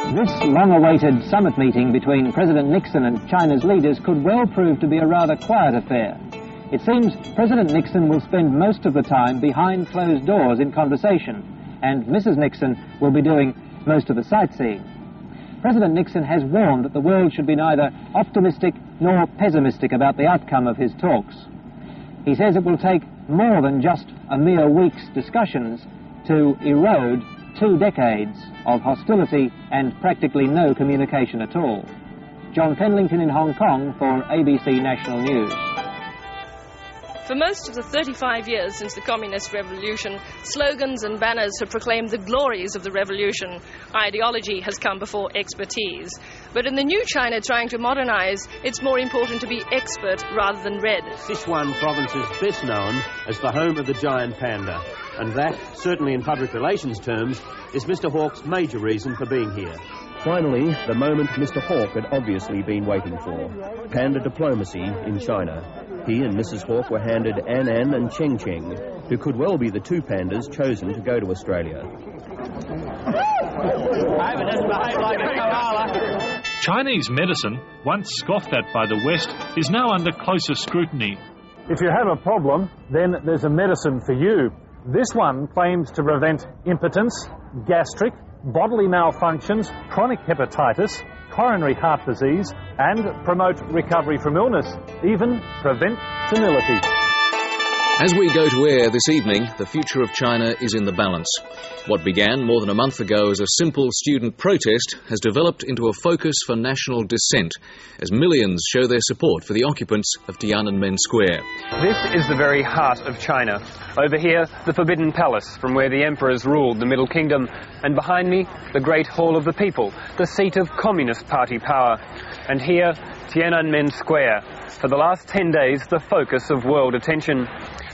This long-awaited summit meeting between President Nixon and China's leaders could well prove to be a rather quiet affair. It seems President Nixon will spend most of the time behind closed doors in conversation, and Mrs. Nixon will be doing most of the sightseeing. President Nixon has warned that the world should be neither optimistic nor pessimistic about the outcome of his talks. He says it will take more than just a mere week's discussions to erode 2 decades of hostility and practically no communication at all. John Fenlington in Hong Kong for ABC National News. For most of the 35 years since the Communist Revolution, slogans and banners have proclaimed the glories of the revolution. Ideology has come before expertise. But in the new China trying to modernize, it's more important to be expert rather than read. Sichuan province is best known as the home of the giant panda. And that, certainly in public relations terms, is Mr. Hawke's major reason for being here. Finally, the moment Mr. Hawke had obviously been waiting for. Panda diplomacy in China. He and Mrs. Hawke were handed An and Cheng Cheng, who could well be the 2 pandas chosen to go to Australia. Chinese medicine, once scoffed at by the West, is now under closer scrutiny. If you have a problem, then there's a medicine for you. This one claims to prevent impotence, gastric, bodily malfunctions, chronic hepatitis, coronary heart disease, and promote recovery from illness, even prevent senility. As we go to air this evening, the future of China is in the balance. What began more than a month ago as a simple student protest has developed into a focus for national dissent, as millions show their support for the occupants of Tiananmen Square. This is the very heart of China. Over here, the Forbidden Palace, from where the emperors ruled the Middle Kingdom. And behind me, the Great Hall of the People, the seat of Communist Party power. And here, Tiananmen Square, for the last 10 days, the focus of world attention.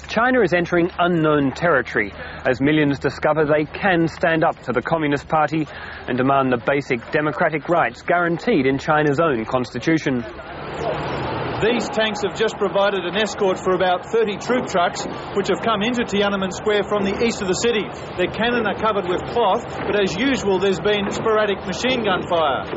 China is entering unknown territory as millions discover they can stand up to the Communist Party and demand the basic democratic rights guaranteed in China's own constitution. These tanks have just provided an escort for about 30 troop trucks which have come into Tiananmen Square from the east of the city. Their cannon are covered with cloth, but as usual there's been sporadic machine gun fire.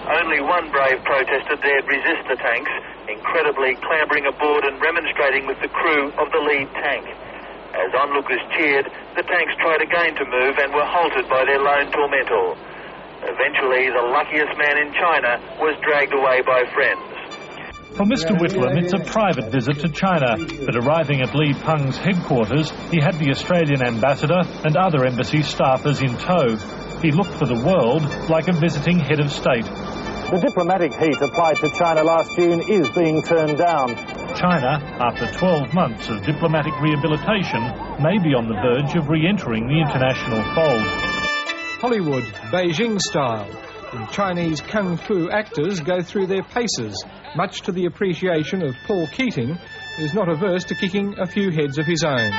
Only one brave protester dared resist the tanks, incredibly clambering aboard and remonstrating with the crew of the lead tank. As onlookers cheered, the tanks tried again to move and were halted by their lone tormentor. Eventually, the luckiest man in China was dragged away by friends. For Mr. Whitlam, it's a private visit to China, but arriving at Li Peng's headquarters, he had the Australian ambassador and other embassy staffers in tow. He looked for the world like a visiting head of state. The diplomatic heat applied to China last June is being turned down. China, after 12 months of diplomatic rehabilitation, may be on the verge of re-entering the international fold. Hollywood, Beijing style. And Chinese kung fu actors go through their paces, much to the appreciation of Paul Keating, who is not averse to kicking a few heads of his own.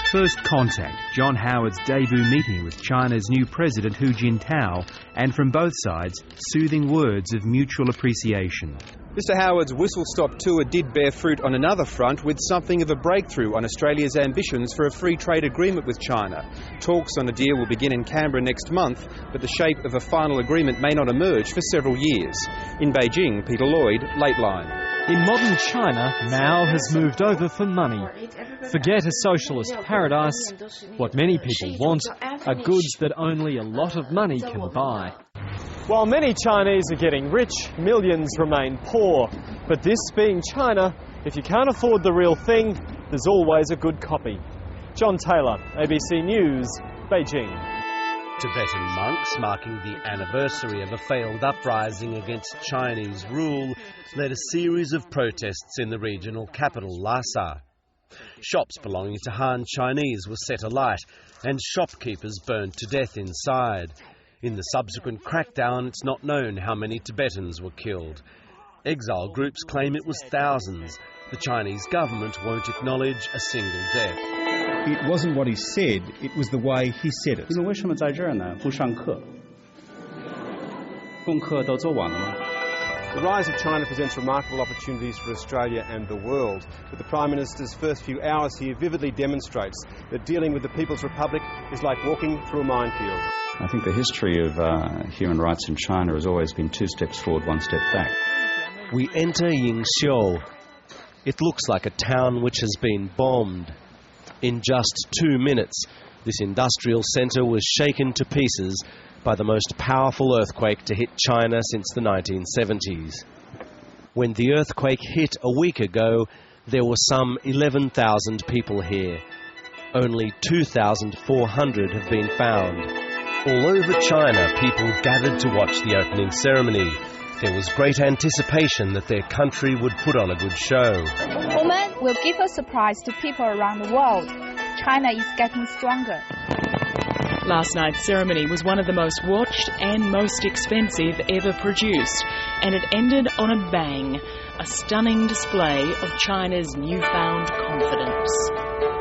First Contact, John Howard's debut meeting with China's new president Hu Jintao, and from both sides, soothing words of mutual appreciation. Mr Howard's whistle-stop tour did bear fruit on another front, with something of a breakthrough on Australia's ambitions for a free trade agreement with China. Talks on a deal will begin in Canberra next month, but the shape of a final agreement may not emerge for several years. In Beijing, Peter Lloyd, Lateline. In modern China, Mao has moved over for money. Forget a socialist paradise. What many people want are goods that only a lot of money can buy. While many Chinese are getting rich, millions remain poor. But this being China, if you can't afford the real thing, there's always a good copy. John Taylor, ABC News, Beijing. Tibetan monks, marking the anniversary of a failed uprising against Chinese rule, led a series of protests in the regional capital, Lhasa. Shops belonging to Han Chinese were set alight and shopkeepers burned to death inside. In the subsequent crackdown, it's not known how many Tibetans were killed. Exile groups claim it was thousands. The Chinese government won't acknowledge a single death. It wasn't what he said, it was the way he said it. The rise of China presents remarkable opportunities for Australia and the world, but the Prime Minister's first few hours here vividly demonstrates that dealing with the People's Republic is like walking through a minefield. I think the history of human rights in China has always been 2 steps forward, 1 step back. We enter Yingxiu. It looks like a town which has been bombed. In just 2 minutes, this industrial centre was shaken to pieces by the most powerful earthquake to hit China since the 1970s. When the earthquake hit a week ago, there were some 11,000 people here. Only 2,400 have been found. All over China, people gathered to watch the opening ceremony. There was great anticipation that their country would put on a good show. Women will give a surprise to people around the world. China is getting stronger. Last night's ceremony was one of the most watched and most expensive ever produced, and it ended on a bang, a stunning display of China's newfound confidence.